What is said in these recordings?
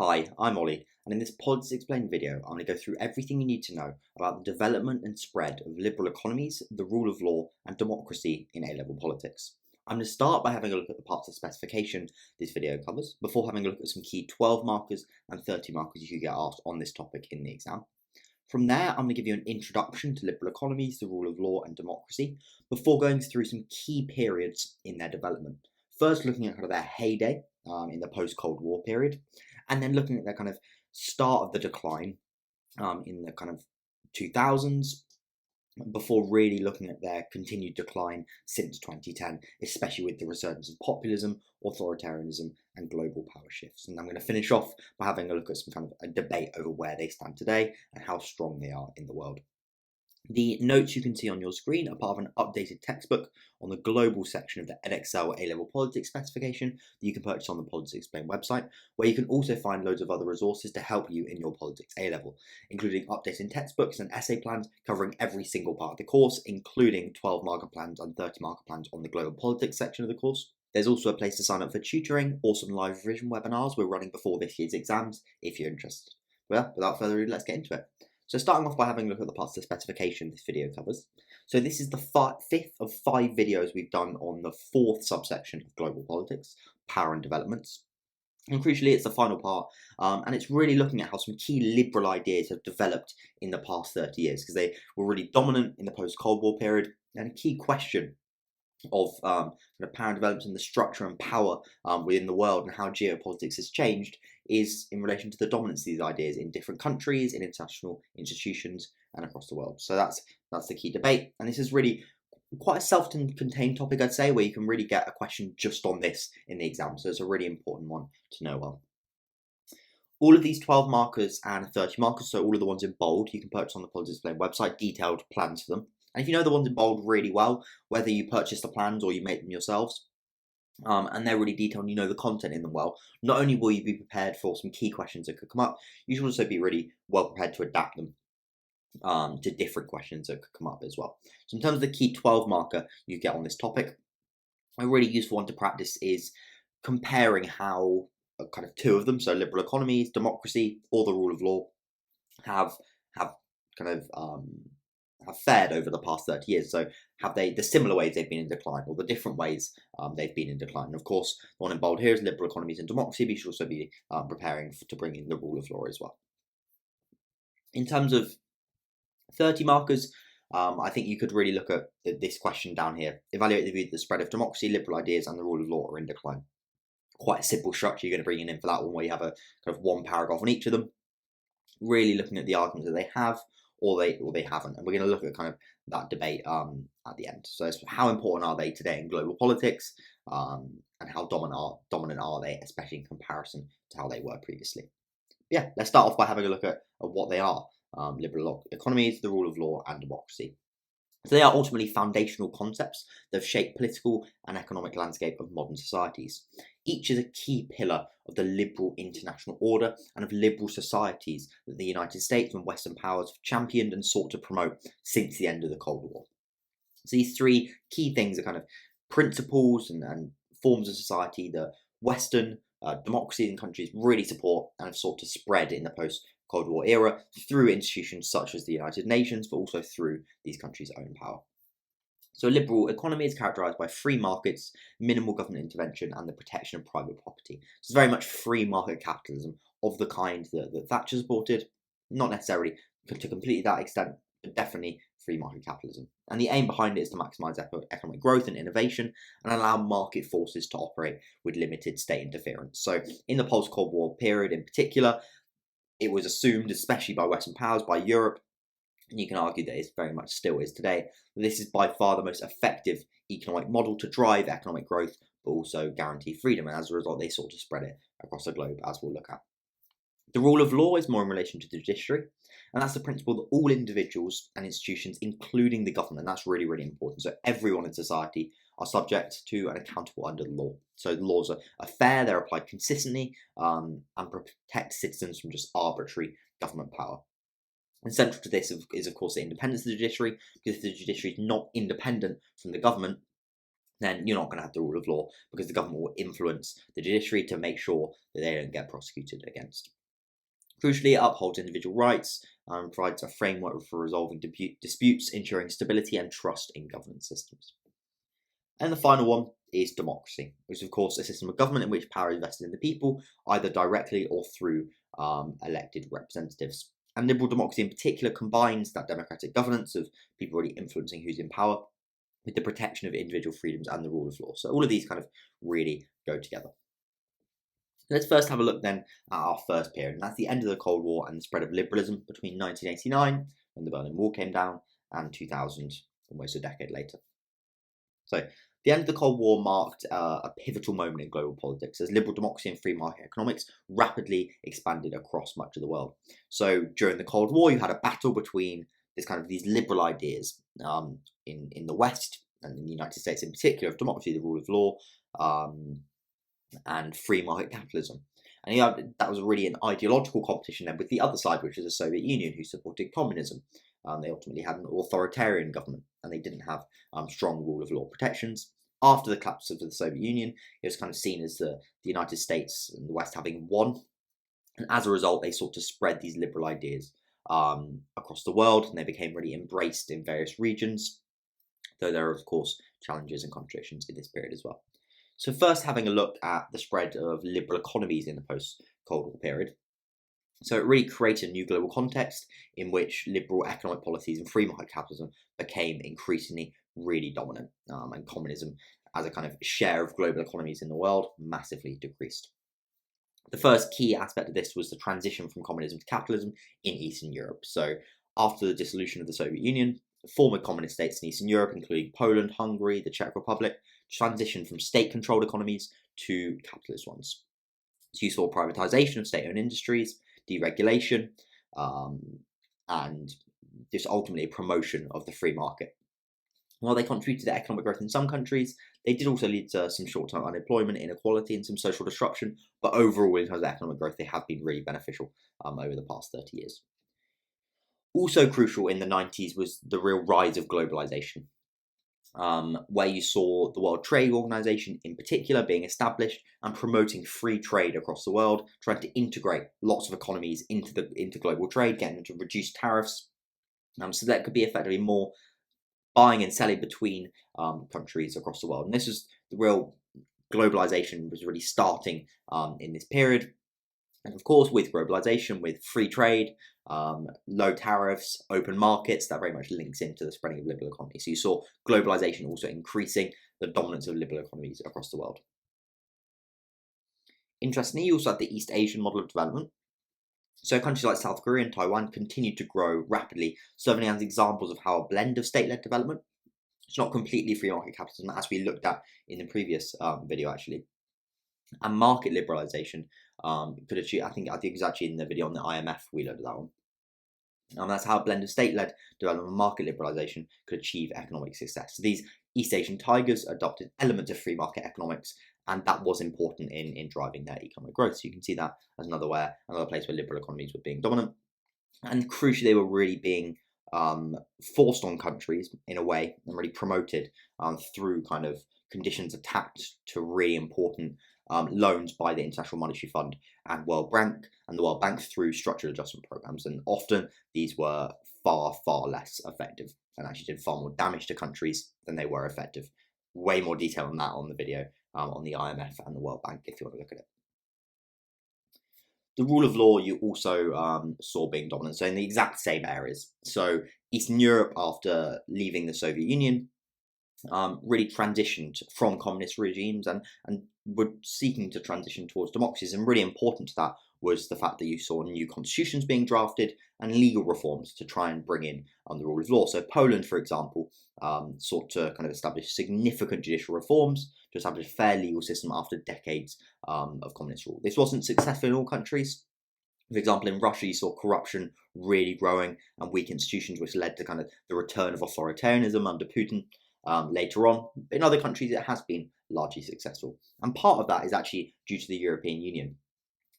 Hi, I'm Ollie, and in this Politics Explained video, I'm going to go through everything you need to know about the development and spread of liberal economies, the rule of law, and democracy in A-level politics. I'm going to start by having a look at the parts of specification this video covers, before having a look at some key 12 markers and 30 markers you could get asked on this topic in the exam. From there, I'm going to give you an introduction to liberal economies, the rule of law, and democracy, before going through some key periods in their development. First, looking at kind of their heyday in the post-Cold War period, and then looking at their kind of start of the decline in the kind of 2000s, before really looking at their continued decline since 2010, especially with the resurgence of populism, authoritarianism, and global power shifts. And I'm going to finish off by having a look at some kind of a debate over where they stand today and how strong they are in the world. The notes you can see on your screen are part of an updated textbook on the global section of the Edexcel A Level Politics specification that you can purchase on the Politics Explained website, where you can also find loads of other resources to help you in your Politics A Level, including updated textbooks and essay plans covering every single part of the course, including 12 marker plans and 30 marker plans on the global politics section of the course. There's also a place to sign up for tutoring or some live revision webinars we're running before this year's exams if you're interested. Well, without further ado, let's get into it. So starting off by having a look at the parts of the specification this video covers. So this is the fifth of 5 videos we've done on the 4th subsection of global politics, power and developments. And crucially, it's the final part, and it's really looking at how some key liberal ideas have developed in the past 30 years, because they were really dominant in the post-Cold War period, and a key question of power and development and the structure and power within the world and how geopolitics has changed is in relation to the dominance of these ideas in different countries, in international institutions, and across the world. So that's the key debate, and this is really quite a self-contained topic, I'd say, where you can really get a question just on this in the exam. So it's a really important one to know well. All of these 12 markers and 30 markers, so all of the ones in bold, you can purchase on the Politics Explained website, detailed plans for them. And if you know the ones in bold really well, whether you purchase the plans or you make them yourselves, and they're really detailed and you know the content in them well, not only will you be prepared for some key questions that could come up, you should also be really well prepared to adapt them to different questions that could come up as well. So in terms of the key 12 marker you get on this topic, a really useful one to practice is comparing how kind of 2 of them, so liberal economies, democracy, or the rule of law, have kind of have fared over the past 30 years. So have they, the similar ways they've been in decline, or the different ways they've been in decline. And of course, the one in bold here is liberal economies and democracy, but you should also be preparing to bring in the rule of law as well. In terms of 30 markers, I think you could really look at this question down here. Evaluate the view that the spread of democracy, liberal ideas, and the rule of law are in decline. Quite a simple structure you're going to bring in for that one, where you have a kind of 1 paragraph on each of them, really looking at the arguments that they have, or they haven't, and we're going to look at kind of that debate at the end. So it's how important are they today in global politics, and how dominant are they, especially in comparison to how they were previously. Yeah, let's start off by having a look at what they are. Liberal economies, the rule of law, and democracy. So they are ultimately foundational concepts that have shaped political and economic landscape of modern societies. Each is a key pillar of the liberal international order and of liberal societies that the United States and Western powers have championed and sought to promote since the end of the Cold War. So these 3 key things are kind of principles and forms of society that Western democracies and countries really support and have sought to spread in the post-Cold War era through institutions such as the United Nations, but also through these countries' own power. So a liberal economy is characterised by free markets, minimal government intervention, and the protection of private property. So it's very much free market capitalism of the kind that Thatcher supported, not necessarily to completely that extent, but definitely free market capitalism. And the aim behind it is to maximise economic growth and innovation and allow market forces to operate with limited state interference. So in the post-Cold War period in particular, it was assumed, especially by Western powers, by Europe, and you can argue that it very much still is today, that this is by far the most effective economic model to drive economic growth, but also guarantee freedom, and as a result they sought to spread it across the globe, as we'll look at. The rule of law is more in relation to the judiciary, and that's the principle that all individuals and institutions, including the government, and that's really, really important. So everyone in society are subject to and accountable under the law. So the laws are fair, they're applied consistently, and protect citizens from just arbitrary government power. And central to this is, of course, the independence of the judiciary, because if the judiciary is not independent from the government, then you're not going to have the rule of law, because the government will influence the judiciary to make sure that they don't get prosecuted against. Crucially, it upholds individual rights and provides a framework for resolving disputes, ensuring stability and trust in governance systems. And the final one is democracy, which is of course a system of government in which power is vested in the people, either directly or through elected representatives. And liberal democracy in particular combines that democratic governance of people really influencing who's in power with the protection of individual freedoms and the rule of law. So all of these kind of really go together. Let's first have a look then at our first period, and that's the end of the Cold War and the spread of liberalism between 1989, when the Berlin Wall came down, and 2000, almost a decade later. So the end of the Cold War marked a pivotal moment in global politics as liberal democracy and free market economics rapidly expanded across much of the world. So during the Cold War, you had a battle between these liberal ideas in the West and in the United States in particular of democracy, the rule of law, and free market capitalism. And that was really an ideological competition then with the other side, which was the Soviet Union, who supported communism. They ultimately had an authoritarian government, and they didn't have strong rule of law protections. After the collapse of the Soviet Union, it was kind of seen as the United States and the West having won. And as a result, they sought to spread these liberal ideas across the world, and they became really embraced in various regions, though there are, of course, challenges and contradictions in this period as well. So first, having a look at the spread of liberal economies in the post-Cold War period. So it really created a new global context in which liberal economic policies and free market capitalism became increasingly really dominant, and communism as a kind of share of global economies in the world massively decreased. The first key aspect of this was the transition from communism to capitalism in Eastern Europe. So after the dissolution of the Soviet Union, former communist states in Eastern Europe, including Poland, Hungary, the Czech Republic, transitioned from state-controlled economies to capitalist ones. So you saw privatization of state-owned industries, deregulation, and this ultimately a promotion of the free market. While they contributed to economic growth in some countries, they did also lead to some short-term unemployment, inequality, and some social disruption. But overall, in terms of economic growth, they have been really beneficial over the past 30 years. Also crucial in the 90s was the real rise of globalization, where you saw the World Trade Organization in particular being established and promoting free trade across the world, trying to integrate lots of economies into global trade, getting them to reduce tariffs, so that could be effectively more buying and selling between countries across the world. And this was the real globalization was really starting in this period. And of course, with globalization, with free trade, low tariffs, open markets, that very much links into the spreading of liberal economies. So you saw globalization also increasing the dominance of liberal economies across the world. Interestingly, you also had the East Asian model of development. So countries like South Korea and Taiwan continued to grow rapidly, serving as examples of how a blend of state-led development, it's not completely free market capitalism, as we looked at in the previous video actually, and market liberalization could achieve. I think it was actually in the video on the IMF we looked at that one. That's how a blend of state-led development and market liberalization could achieve economic success. So these East Asian tigers adopted elements of free market economics, and that was important in driving their economic growth. So you can see that as another place where liberal economies were being dominant. And crucially, they were really being forced on countries in a way and really promoted through kind of conditions attached to really important loans by the International Monetary Fund and World Bank, and the World Bank through structural adjustment programs. And often these were far, far less effective and actually did far more damage to countries than they were effective. Way more detail on that on the video on the IMF and the World Bank if you want to look at it. The rule of law you also saw being dominant, so in the exact same areas. So Eastern Europe, after leaving the Soviet Union, really transitioned from communist regimes and were seeking to transition towards democracies. And really important to that was the fact that you saw new constitutions being drafted and legal reforms to try and bring in the rule of law. So Poland, for example, sought to kind of establish significant judicial reforms to establish a fair legal system after decades of communist rule. This wasn't successful in all countries. For example, in Russia, you saw corruption really growing and weak institutions, which led to kind of the return of authoritarianism under Putin. Later on. In other countries, it has been largely successful. And part of that is actually due to the European Union.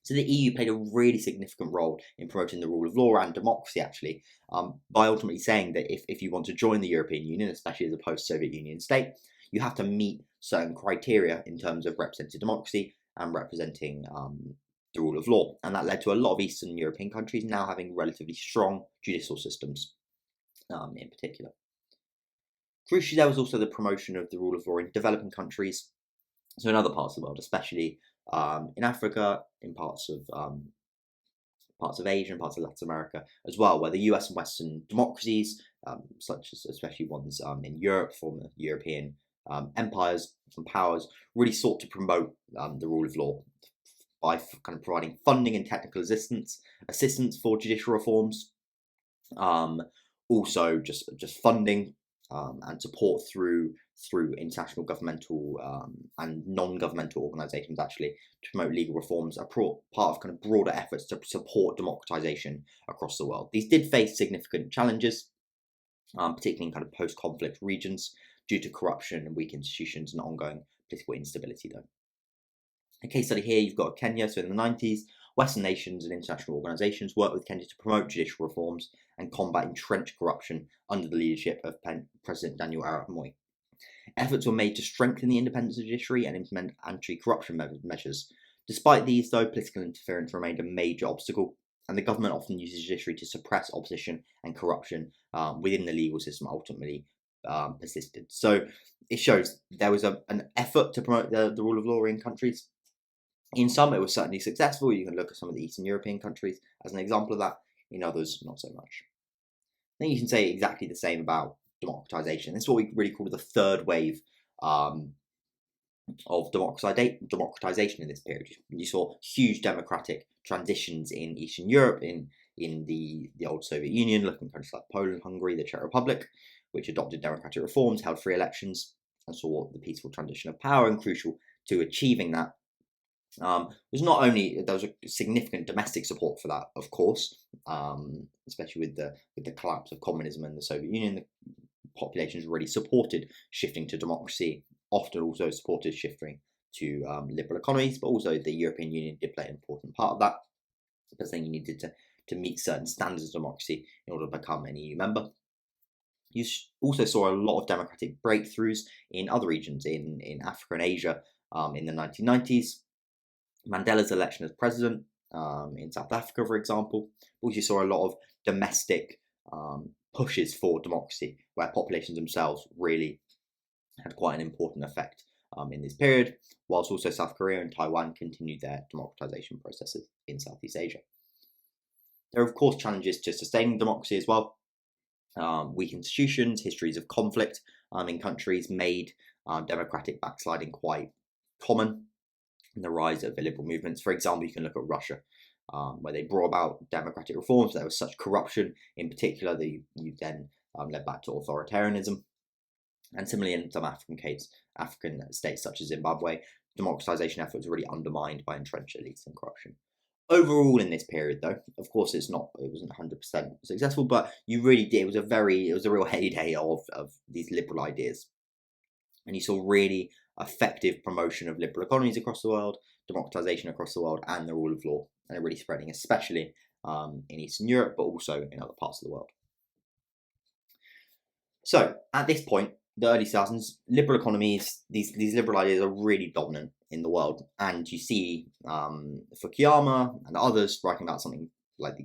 So the EU played a really significant role in promoting the rule of law and democracy, actually, by ultimately saying that if you want to join the European Union, especially as a post-Soviet Union state, you have to meet certain criteria in terms of representative democracy and representing the rule of law. And that led to a lot of Eastern European countries now having relatively strong judicial systems in particular. Crucially, there was also the promotion of the rule of law in developing countries, so in other parts of the world, especially in Africa, in parts of Asia and parts of Latin America as well, where the US and Western democracies, such as especially ones in Europe, former European empires and powers, really sought to promote the rule of law by kind of providing funding and technical assistance for judicial reforms, also just funding and support through international governmental and non-governmental organisations actually to promote legal reforms are part of kind of broader efforts to support democratisation across the world. These did face significant challenges, particularly in kind of post-conflict regions due to corruption and weak institutions and ongoing political instability though. A case study here, you've got Kenya. So in the 90s, Western nations and international organisations worked with Kenya to promote judicial reforms and combat entrenched corruption under the leadership of President Daniel Arap Moi. Efforts were made to strengthen the independence of the judiciary and implement anti-corruption measures. Despite these, though, political interference remained a major obstacle, and the government often uses the judiciary to suppress opposition and corruption within the legal system ultimately persisted. So it shows there was an effort to promote the rule of law in countries. In some, it was certainly successful. You can look at some of the Eastern European countries as an example of that. In others, not so much. Then you can say exactly the same about democratization. This is what we really call the third wave of democratization in this period. You saw huge democratic transitions in Eastern Europe, in the old Soviet Union, looking at countries like Poland, Hungary, the Czech Republic, which adopted democratic reforms, held free elections, and saw the peaceful transition of power. And crucial to achieving that was not only there was a significant domestic support for that, of course, especially with the collapse of communism and the Soviet Union. The populations really supported shifting to democracy, often also supported shifting to liberal economies, but also the European Union did play an important part of that, because then you needed to meet certain standards of democracy in order to become an EU member. You also saw a lot of democratic breakthroughs in other regions, in Africa and Asia in the 1990s. Mandela's election as president in South Africa, for example. Also saw a lot of domestic pushes for democracy, where populations themselves really had quite an important effect in this period, whilst also South Korea and Taiwan continued their democratization processes in Southeast Asia. There are, of course, challenges to sustaining democracy as well. Weak institutions, histories of conflict in countries made democratic backsliding quite common, and the rise of illiberal movements. For example, you can look at Russia, where they brought about democratic reforms. There was such corruption, in particular, that you then led back to authoritarianism. And similarly, in some African states such as Zimbabwe, democratization efforts were really undermined by entrenched elites and corruption. Overall, in this period, though, of course, it wasn't 100% successful, but you really did. It was a real heyday of these liberal ideas, and you saw really effective promotion of liberal economies across the world, democratization across the world, and the rule of law, and they're really spreading, especially in Eastern Europe, but also in other parts of the world. So at this point, the early 2000s, liberal economies, these liberal ideas are really dominant in the world, and you see Fukuyama and others writing about something like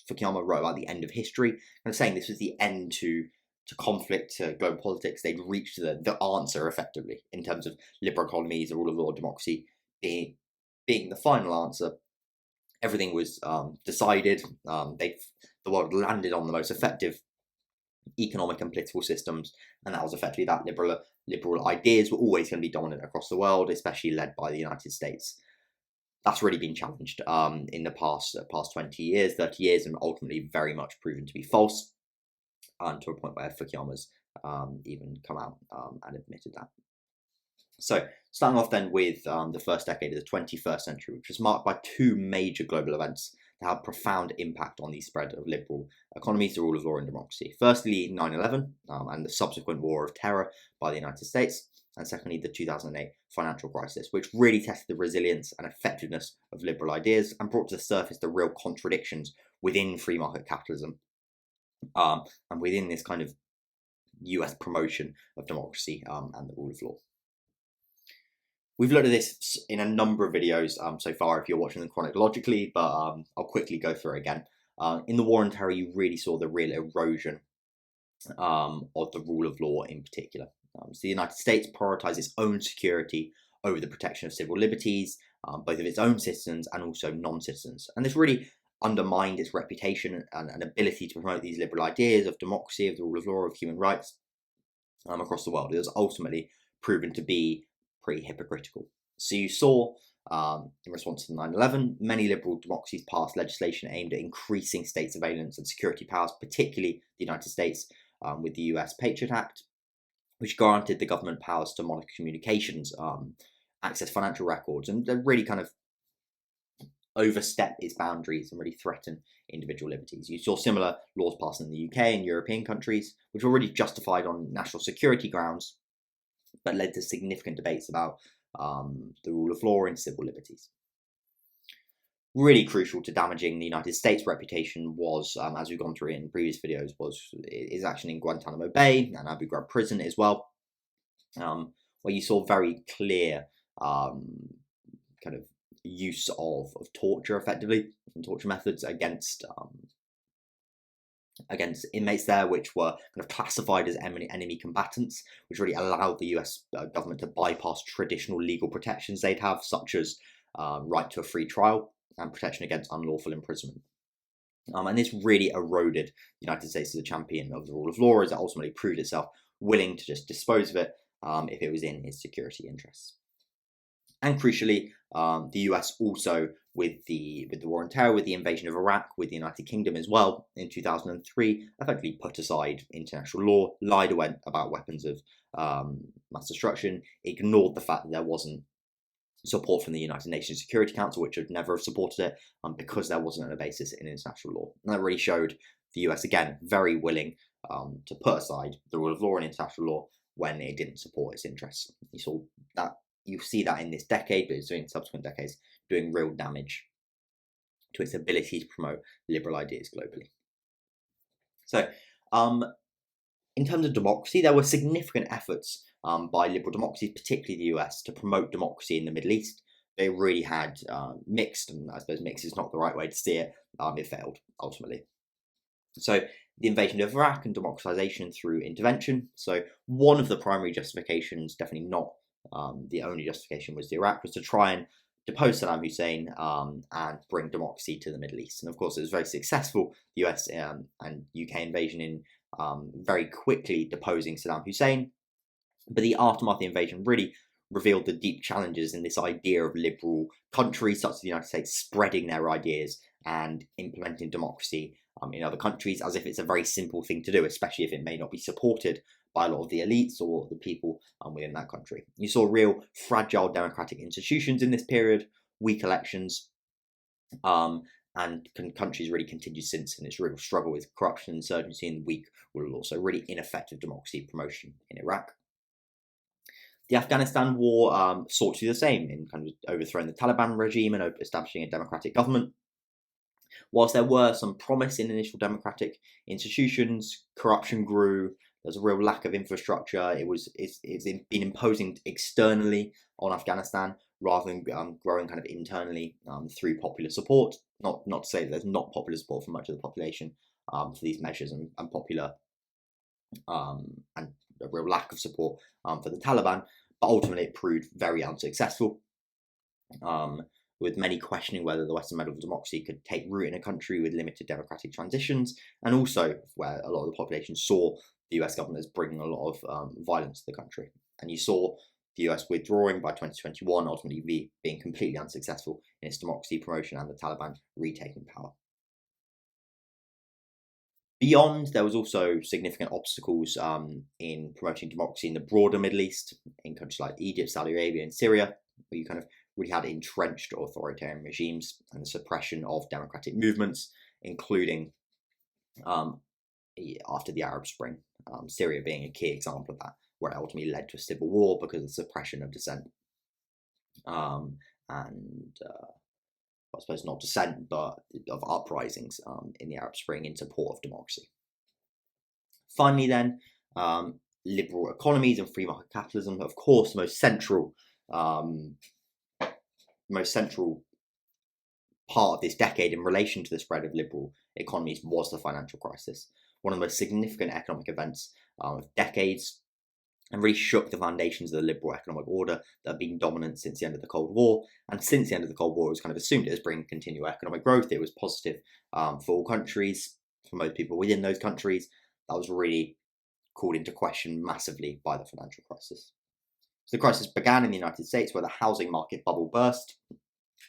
Fukuyama wrote about the end of history, and saying this was the end to conflict, to global politics. They'd reached the answer effectively in terms of liberal economies, the rule of law, democracy being the final answer. Everything was decided. The world landed on the most effective economic and political systems, and that was effectively that. Liberal ideas were always going to be dominant across the world, especially led by the United States. That's really been challenged in the past 20 years, 30 years, and ultimately very much proven to be false. To a point where Fukuyama's even come out and admitted that. So, starting off then with the first decade of the 21st century, which was marked by two major global events that had profound impact on the spread of liberal economies, the rule of law, and democracy. Firstly, 9/11 and the subsequent war of terror by the United States, and secondly, the 2008 financial crisis, which really tested the resilience and effectiveness of liberal ideas and brought to the surface the real contradictions within free market capitalism. And within this kind of US promotion of democracy and the rule of law. We've looked at this in a number of videos so far, if you're watching them chronologically, but I'll quickly go through it again. In the War on Terror, you really saw the real erosion of the rule of law in particular. So the United States prioritized its own security over the protection of civil liberties, both of its own citizens and also non-citizens. And this really undermined its reputation and ability to promote these liberal ideas of democracy, of the rule of law, of human rights across the world. It was ultimately proven to be pretty hypocritical. So you saw, in response to 9/11, many liberal democracies passed legislation aimed at increasing state surveillance and security powers, particularly the United States, with the US Patriot Act, which granted the government powers to monitor communications, access financial records, and really kind of overstep its boundaries and really threaten individual liberties. You saw similar laws passed in the UK and European countries, which were really justified on national security grounds, but led to significant debates about the rule of law and civil liberties. Really crucial to damaging the United States' reputation was, as we've gone through in previous videos, was its action in Guantanamo Bay and Abu Ghraib prison as well, where you saw very clear kind of use of torture, effectively, and torture methods against inmates there, which were kind of classified as enemy combatants, which really allowed the US government to bypass traditional legal protections they'd have, such as right to a free trial and protection against unlawful imprisonment. And this really eroded the United States as a champion of the rule of law, as it ultimately proved itself willing to just dispose of it if it was in its security interests. And crucially, the US also, with the War on Terror, with the invasion of Iraq, with the United Kingdom as well, in 2003, effectively put aside international law, lied about weapons of mass destruction, ignored the fact that there wasn't support from the United Nations Security Council, which would never have supported it, because there wasn't a basis in international law. And that really showed the US, again, very willing to put aside the rule of law and international law when it didn't support its interests. You saw that. You see that in this decade, but it's in subsequent decades, doing real damage to its ability to promote liberal ideas globally. So, in terms of democracy, there were significant efforts by liberal democracies, particularly the US, to promote democracy in the Middle East. They really had mixed, and I suppose mixed is not the right way to see it, it failed, ultimately. So, the invasion of Iraq and democratization through intervention. So, one of the primary justifications, definitely not the only justification, was to try and depose Saddam Hussein and bring democracy to the Middle East. And of course, it was very successful, the US and UK invasion, in very quickly deposing Saddam Hussein. But the aftermath of the invasion really revealed the deep challenges in this idea of liberal countries such as the United States spreading their ideas and implementing democracy in other countries, as if it's a very simple thing to do, especially if it may not be supported by a lot of the elites or the people within that country. You saw real fragile democratic institutions in this period, weak elections, and countries really continued since in its real struggle with corruption, insurgency, and weak rule of law. So really ineffective democracy promotion in Iraq. The Afghanistan war sought to do the same in kind of overthrowing the Taliban regime and establishing a democratic government. Whilst there were some promise in initial democratic institutions, corruption grew. There's a real lack of infrastructure. It's been imposing externally on Afghanistan rather than growing kind of internally through popular support. Not to say that there's not popular support for much of the population for these measures, and popular and a real lack of support for the Taliban, but ultimately it proved very unsuccessful, with many questioning whether the Western model of democracy could take root in a country with limited democratic transitions, and also where a lot of the population saw the US government as bringing a lot of violence to the country. And you saw the US withdrawing by 2021, ultimately being completely unsuccessful in its democracy promotion, and the Taliban retaking power. Beyond, there was also significant obstacles in promoting democracy in the broader Middle East, in countries like Egypt, Saudi Arabia, and Syria, where you kind of really had entrenched authoritarian regimes and the suppression of democratic movements, including after the Arab Spring, Syria being a key example of that, where it ultimately led to a civil war because of the suppression of dissent. I suppose not dissent, but of uprisings in the Arab Spring in support of democracy. Finally then, Liberal economies and free market capitalism. Of course, the most central part of this decade in relation to the spread of liberal economies was the financial crisis, one of the most significant economic events of decades, and really shook the foundations of the liberal economic order that had been dominant since the end of the Cold War. And since the end of the Cold War, it was kind of assumed it was bringing continual economic growth. It was positive for all countries, for most people within those countries. That was really called into question massively by the financial crisis. So the crisis began in the United States, where the housing market bubble burst,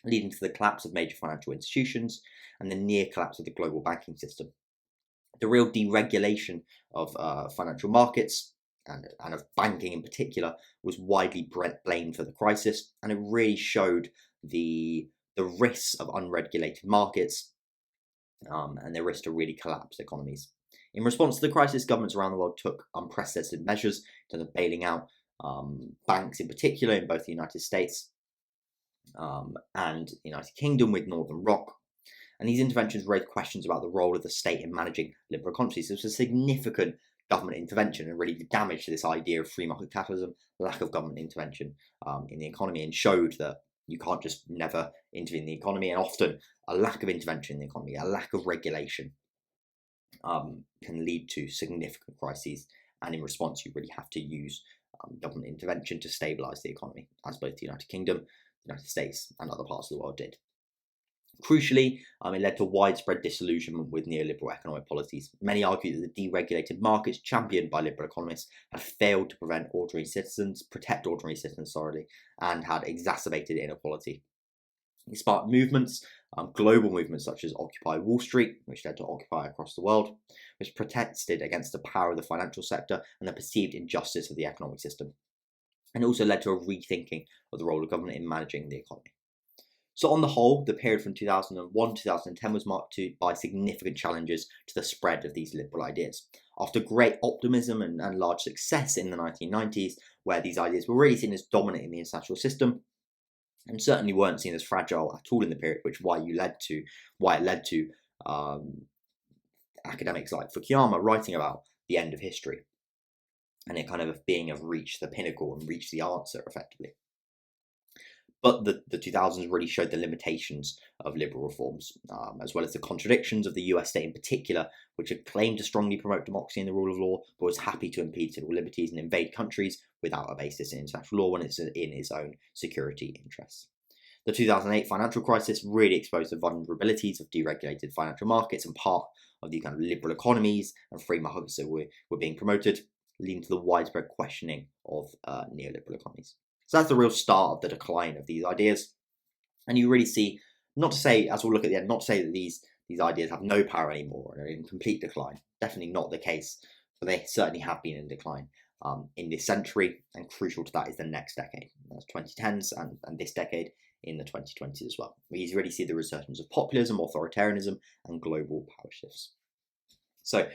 leading to the collapse of major financial institutions and the near collapse of the global banking system. The real deregulation of financial markets and of banking in particular was widely blamed for the crisis, and it really showed the risks of unregulated markets and their risk to really collapse economies. In response to the crisis, governments around the world took unprecedented measures in terms of bailing out banks in particular in both the United States and the United Kingdom with Northern Rock. And these interventions raised questions about the role of the state in managing liberal economies. This was a significant government intervention and really did damage to this idea of free market capitalism, lack of government intervention in the economy, and showed that you can't just never intervene in the economy, and often a lack of intervention in the economy, a lack of regulation can lead to significant crises, and in response you really have to use government intervention to stabilise the economy, as both the United Kingdom, the United States and other parts of the world did. Crucially, it led to widespread disillusionment with neoliberal economic policies. Many argue that the deregulated markets championed by liberal economists had failed to protect ordinary citizens, and had exacerbated inequality. It sparked movements, global movements such as Occupy Wall Street, which led to Occupy across the world, which protested against the power of the financial sector and the perceived injustice of the economic system. And it also led to a rethinking of the role of government in managing the economy. So on the whole, the period from 2001 to 2010 was marked by significant challenges to the spread of these liberal ideas. After great optimism and large success in the 1990s, where these ideas were really seen as dominant in the international system, and certainly weren't seen as fragile at all in the period, why it led to academics like Fukuyama writing about the end of history, and it kind of being reached the pinnacle and reached the answer effectively. But the 2000s really showed the limitations of liberal reforms, as well as the contradictions of the US state in particular, which had claimed to strongly promote democracy and the rule of law, but was happy to impede civil liberties and invade countries without a basis in international law when it's in its own security interests. The 2008 financial crisis really exposed the vulnerabilities of deregulated financial markets and part of the kind of liberal economies and free markets that were being promoted, leading to the widespread questioning of neoliberal economies. So that's the real start of the decline of these ideas. And you really see, not to say, as we'll look at the end, not to say that these ideas have no power anymore and are in complete decline. Definitely not the case, but they certainly have been in decline in this century, and crucial to that is the next decade. That's 2010s and this decade in the 2020s as well. We really see the resurgence of populism, authoritarianism, and global power shifts. So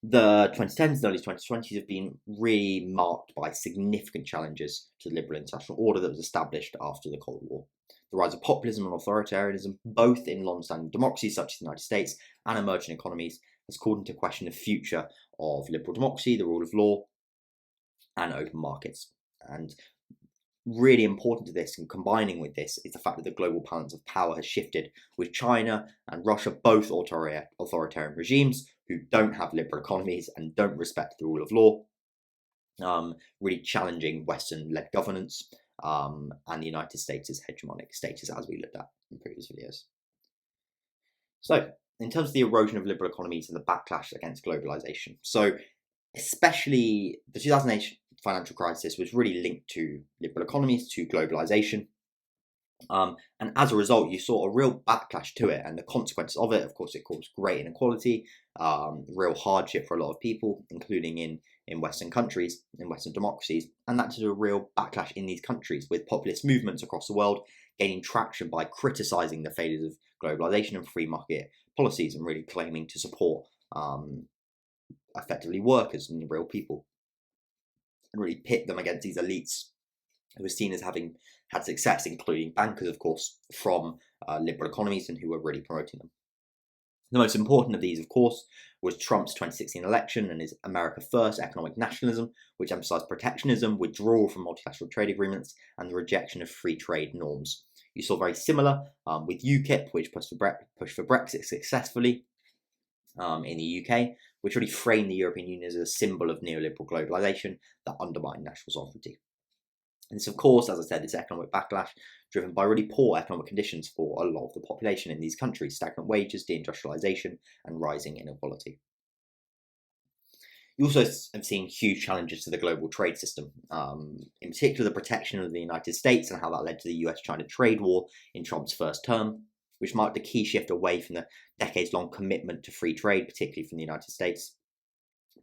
the 2010s and early 2020s have been really marked by significant challenges to the liberal international order that was established after the Cold War. The rise of populism and authoritarianism, both in long-standing democracies such as the United States and emerging economies, has called into question the future of liberal democracy, the rule of law, and open markets. And really important to this, and combining with this, is the fact that the global balance of power has shifted, with China and Russia both authoritarian regimes who don't have liberal economies and don't respect the rule of law, really challenging Western-led governance and the United States' hegemonic status, as we looked at in previous videos. So, in terms of the erosion of liberal economies and the backlash against globalization, so especially the 2008 financial crisis was really linked to liberal economies, to globalization. And as a result, you saw a real backlash to it, and the consequences of it, of course, it caused great inequality, real hardship for a lot of people, including in Western countries, in Western democracies, and that led to a real backlash in these countries, with populist movements across the world gaining traction by criticising the failures of globalization and free market policies, and really claiming to support effectively workers and real people, and really pit them against these elites who were seen as having had success, including bankers, of course, from liberal economies and who were really promoting them. The most important of these, of course, was Trump's 2016 election and his America First economic nationalism, which emphasized protectionism, withdrawal from multilateral trade agreements, and the rejection of free trade norms. You saw very similar with UKIP, which pushed for Brexit successfully in the UK, which really framed the European Union as a symbol of neoliberal globalization that undermined national sovereignty. And this, of course, as I said, this economic backlash driven by really poor economic conditions for a lot of the population in these countries, stagnant wages, deindustrialization, and rising inequality. You also have seen huge challenges to the global trade system, in particular the protection of the United States and how that led to the US-China trade war in Trump's first term, which marked a key shift away from the decades-long commitment to free trade, particularly from the United States.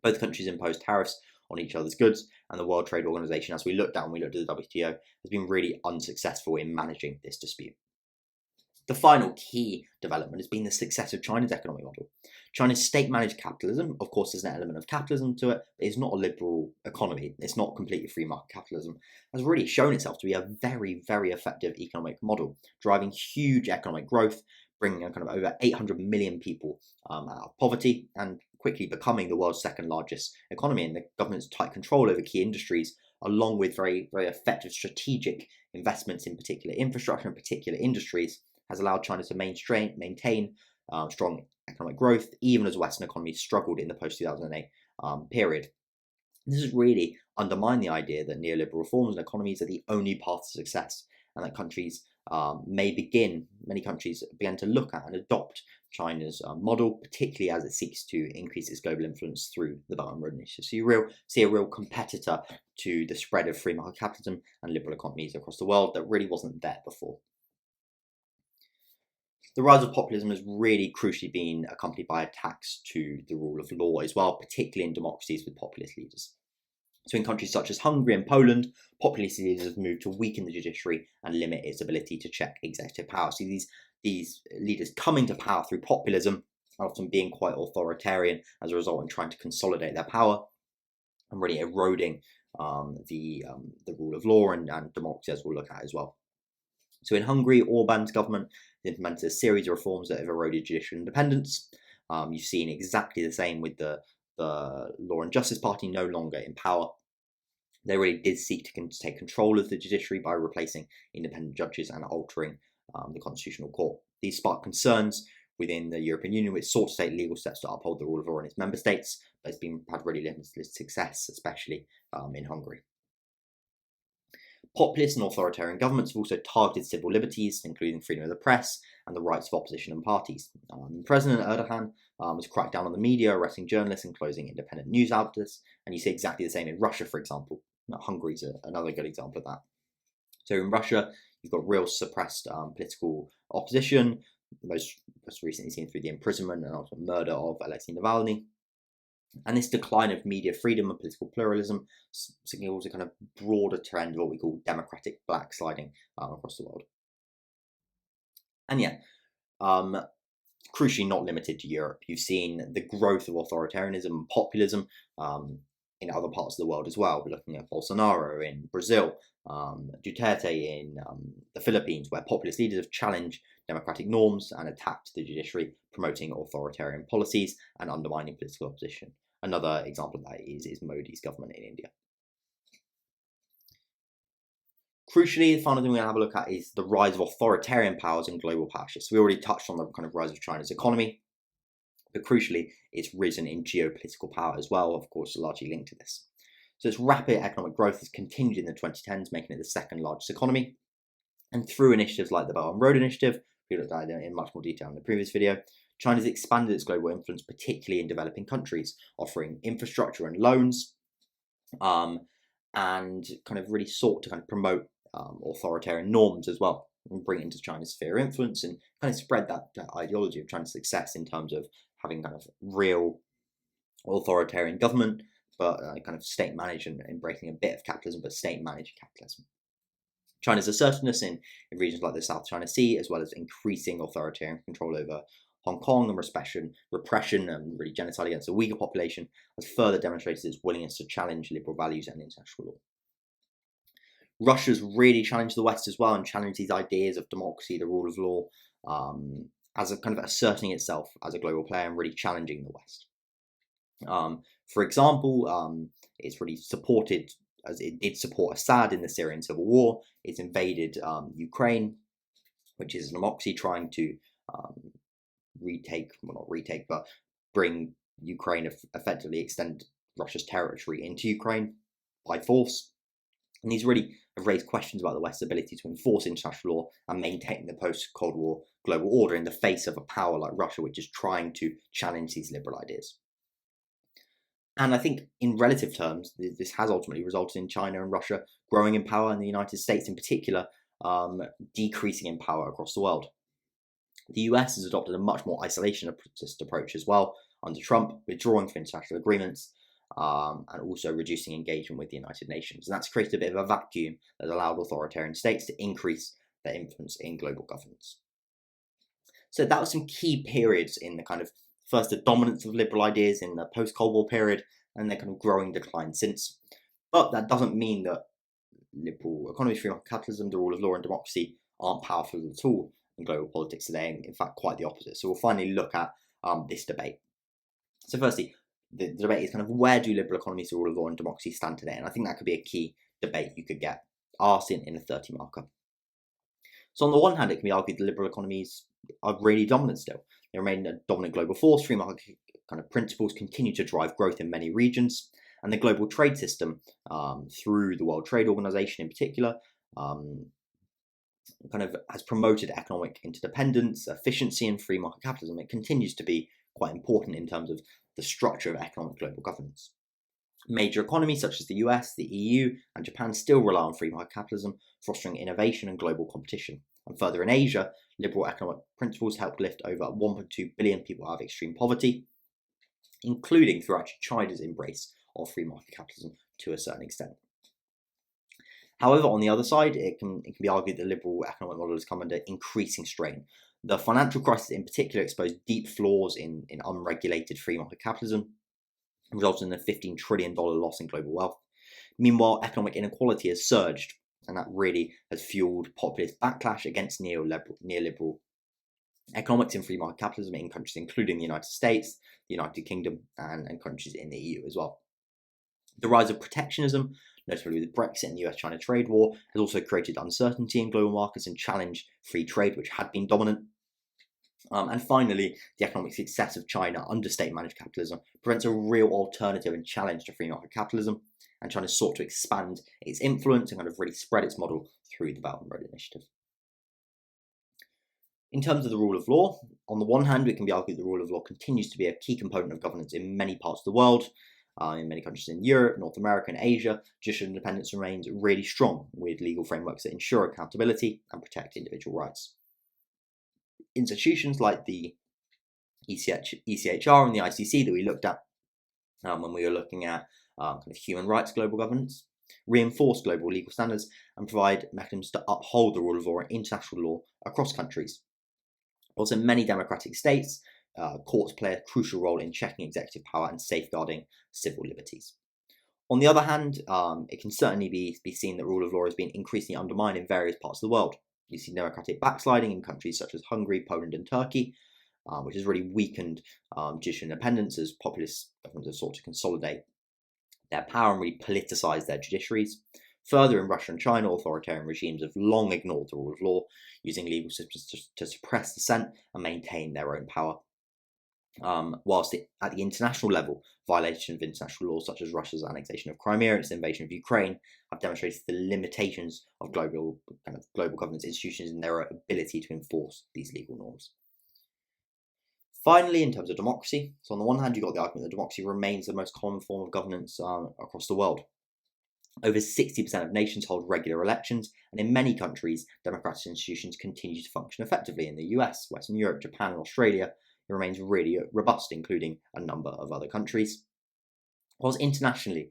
Both countries imposed tariffs on each other's goods, and the World Trade Organization, as we looked at when we looked at the WTO, has been really unsuccessful in managing this dispute. The final key development has been the success of China's economic model. China's state-managed capitalism, of course, there's an element of capitalism to it, but it's not a liberal economy. It's not completely free market capitalism. Has really shown itself to be a very, very effective economic model, driving huge economic growth, bringing kind of over 800 million people out of poverty, and quickly becoming the world's second largest economy. And the government's tight control over key industries, along with very, very effective strategic investments in particular infrastructure and particular industries, has allowed China to maintain strong economic growth, even as Western economies struggled in the post-2008 period. This has really undermined the idea that neoliberal reforms and economies are the only path to success, and that many countries began to look at and adopt China's model, particularly as it seeks to increase its global influence through the Belt and Road Initiative. So you see a real competitor to the spread of free market capitalism and liberal economies across the world that really wasn't there before. The rise of populism has really crucially been accompanied by attacks to the rule of law as well, particularly in democracies with populist leaders. So in countries such as Hungary and Poland, populist leaders have moved to weaken the judiciary and limit its ability to check executive power. So these leaders coming to power through populism are often being quite authoritarian as a result, in trying to consolidate their power and really eroding the rule of law and democracy, as we'll look at as well. So in Hungary, Orban's government implemented a series of reforms that have eroded judicial independence. You've seen exactly the same with the Law and Justice Party no longer in power. They really did seek to take control of the judiciary by replacing independent judges and altering the Constitutional Court. These sparked concerns within the European Union, which sought to take legal steps to uphold the rule of law in its member states, but it's had really limited success, especially in Hungary. Populist and authoritarian governments have also targeted civil liberties, including freedom of the press and the rights of opposition and parties. President Erdogan has cracked down on the media, arresting journalists and closing independent news outlets, and you see exactly the same in Russia, for example. Hungary is another good example of that. So in Russia, you've got real suppressed political opposition, most recently seen through the imprisonment and ultimate murder of Alexei Navalny. And this decline of media freedom and political pluralism signals a kind of broader trend of what we call democratic backsliding across the world. And yeah, crucially not limited to Europe. You've seen the growth of authoritarianism and populism in other parts of the world as well. We're looking at Bolsonaro in Brazil, Duterte in the Philippines, where populist leaders have challenged democratic norms and attacked the judiciary, promoting authoritarian policies and undermining political opposition. Another example of that is Modi's government in India. Crucially, the final thing we're going to have a look at is the rise of authoritarian powers and global power shifts. We already touched on the kind of rise of China's economy, but crucially, it's risen in geopolitical power as well, of course, largely linked to this. So its rapid economic growth has continued in the 2010s, making it the second largest economy. And through initiatives like the Belt and Road Initiative, we looked at it in much more detail in the previous video, China's expanded its global influence, particularly in developing countries, offering infrastructure and loans, and kind of really sought to kind of promote authoritarian norms as well, and bring it into China's sphere of influence and kind of spread that ideology of China's success in terms of having kind of real authoritarian government, but kind of state-managed and embracing a bit of capitalism, but state-managed capitalism. China's assertiveness in regions like the South China Sea, as well as increasing authoritarian control over Hong Kong and repression and really genocide against the Uyghur population, has further demonstrated its willingness to challenge liberal values and international law. Russia's really challenged the West as well and challenged these ideas of democracy, the rule of law, as a kind of asserting itself as a global player and really challenging the West. For example, it's really supported, as it did support Assad in the Syrian civil war. It's invaded Ukraine, which is a democracy trying to but bring Ukraine, effectively extend Russia's territory into Ukraine by force. And these really have raised questions about the West's ability to enforce international law and maintain the post-Cold War global order in the face of a power like Russia, which is trying to challenge these liberal ideas. And I think in relative terms, this has ultimately resulted in China and Russia growing in power, and the United States in particular decreasing in power across the world. The US has adopted a much more isolationist approach as well under Trump, withdrawing from international agreements and also reducing engagement with the United Nations. And that's created a bit of a vacuum that allowed authoritarian states to increase their influence in global governance. So that was some key periods in the kind of first the dominance of liberal ideas in the post-Cold War period and their kind of growing decline since. But that doesn't mean that liberal economies, free market capitalism, the rule of law and democracy aren't powerful at all in global politics today, and in fact quite the opposite. So we'll finally look at this debate. So firstly, the debate is kind of where do liberal economies, the rule of law and democracy stand today? And I think that could be a key debate you could get asked in a 30 marker. So on the one hand, it can be argued that liberal economies are really dominant still. They remain a dominant global force. Free market kind of principles continue to drive growth in many regions. And the global trade system, through the World Trade Organization in particular, kind of has promoted economic interdependence, efficiency, and free market capitalism. It continues to be quite important in terms of the structure of economic global governance. Major economies such as the US, the EU, and Japan still rely on free market capitalism, fostering innovation and global competition. And further in Asia, liberal economic principles helped lift over 1.2 billion people out of extreme poverty, including through actually China's embrace of free market capitalism to a certain extent. However, on the other side, it can be argued that the liberal economic model has come under increasing strain. The financial crisis in particular exposed deep flaws in unregulated free market capitalism, resulting in a $15 trillion loss in global wealth. Meanwhile, economic inequality has surged, and that really has fueled populist backlash against neoliberal economics and free market capitalism in countries including the United States, the United Kingdom, and countries in the EU as well. The rise of protectionism, notably with Brexit and the US-China trade war, has also created uncertainty in global markets and challenged free trade, which had been dominant. And finally, the economic success of China under state-managed capitalism presents a real alternative and challenge to free market capitalism, and China sought to expand its influence and kind of really spread its model through the Belt and Road Initiative. In terms of the rule of law, on the one hand, it can be argued the rule of law continues to be a key component of governance in many parts of the world. In many countries in Europe, North America, and Asia, judicial independence remains really strong, with legal frameworks that ensure accountability and protect individual rights. Institutions like the ECHR and the ICC that we looked at when we were looking at kind of human rights global governance reinforce global legal standards and provide mechanisms to uphold the rule of law and international law across countries. Also, in many democratic states, courts play a crucial role in checking executive power and safeguarding civil liberties. On the other hand, it can certainly be seen that rule of law has been increasingly undermined in various parts of the world. You see democratic backsliding in countries such as Hungary, Poland, and Turkey, which has really weakened judicial independence as populist governments have sought to consolidate their power and really politicise their judiciaries. Further, in Russia and China, authoritarian regimes have long ignored the rule of law, using legal systems to suppress dissent and maintain their own power. Whilst at the international level, violations of international laws such as Russia's annexation of Crimea and its invasion of Ukraine have demonstrated the limitations of global governance institutions and their ability to enforce these legal norms. Finally, in terms of democracy, so on the one hand, you've got the argument that democracy remains the most common form of governance across the world. Over 60% of nations hold regular elections, and in many countries, democratic institutions continue to function effectively. In the US, Western Europe, Japan, and Australia, it remains really robust, including a number of other countries. Whilst internationally,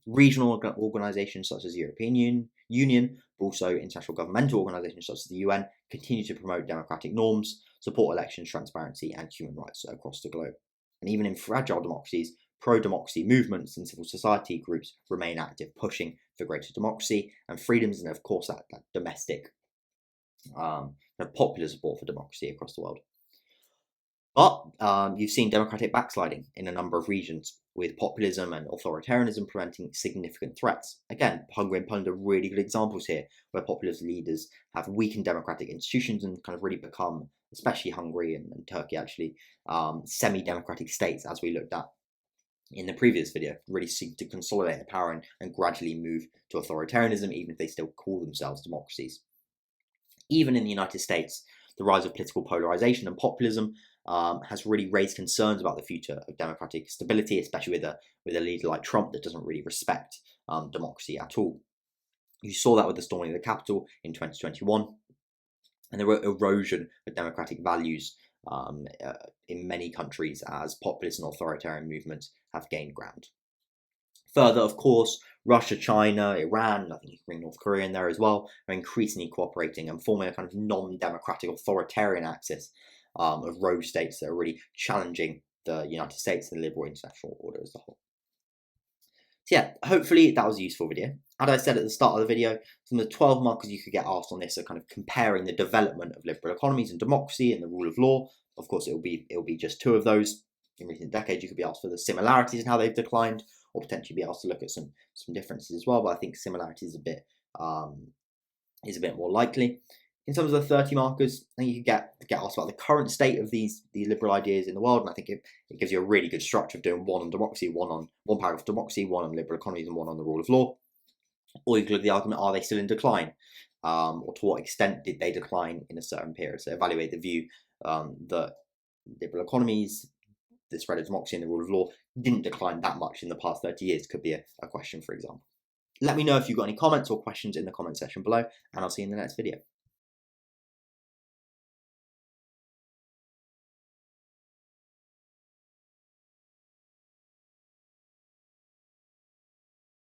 regional organisations such as the European Union, but also international governmental organisations such as the UN, continue to promote democratic norms, support elections, transparency, and human rights across the globe. And even in fragile democracies, pro-democracy movements and civil society groups remain active, pushing for greater democracy and freedoms, and of course that domestic kind of popular support for democracy across the world. But you've seen democratic backsliding in a number of regions, with populism and authoritarianism presenting significant threats. Again, Hungary and Poland are really good examples here, where populist leaders have weakened democratic institutions and kind of really become, especially Hungary and Turkey actually, semi-democratic states, as we looked at in the previous video, really seek to consolidate the power and gradually move to authoritarianism, even if they still call themselves democracies. Even in the United States, the rise of political polarization and populism has really raised concerns about the future of democratic stability, especially with a leader like Trump that doesn't really respect democracy at all. You saw that with the storming of the Capitol in 2021, and there were erosion of democratic values in many countries as populist and authoritarian movements have gained ground. Further, of course, Russia, China, Iran, I think you can bring North Korea in there as well, are increasingly cooperating and forming a kind of non-democratic authoritarian axis of rogue states that are really challenging the United States and the liberal international order as a whole. So yeah, hopefully that was a useful video. As I said at the start of the video, some of the 12 markers you could get asked on this are kind of comparing the development of liberal economies and democracy and the rule of law. Of course, it'll be just 2 of those. In recent decades, you could be asked for the similarities and how they've declined, or potentially be asked to look at some differences as well. But I think similarities is a bit more likely. In terms of the 30 markers, I think you could get asked about the current state of these liberal ideas in the world, and I think it gives you a really good structure of doing one on democracy, one paragraph on democracy, one on liberal economies, and one on the rule of law. Or you could look at the argument: are they still in decline, or to what extent did they decline in a certain period? So evaluate the view that liberal economies, the spread of democracy and the rule of law didn't decline that much in the past 30 years. Could be a question, for example. Let me know if you've got any comments or questions in the comment section below, and I'll see you in the next video.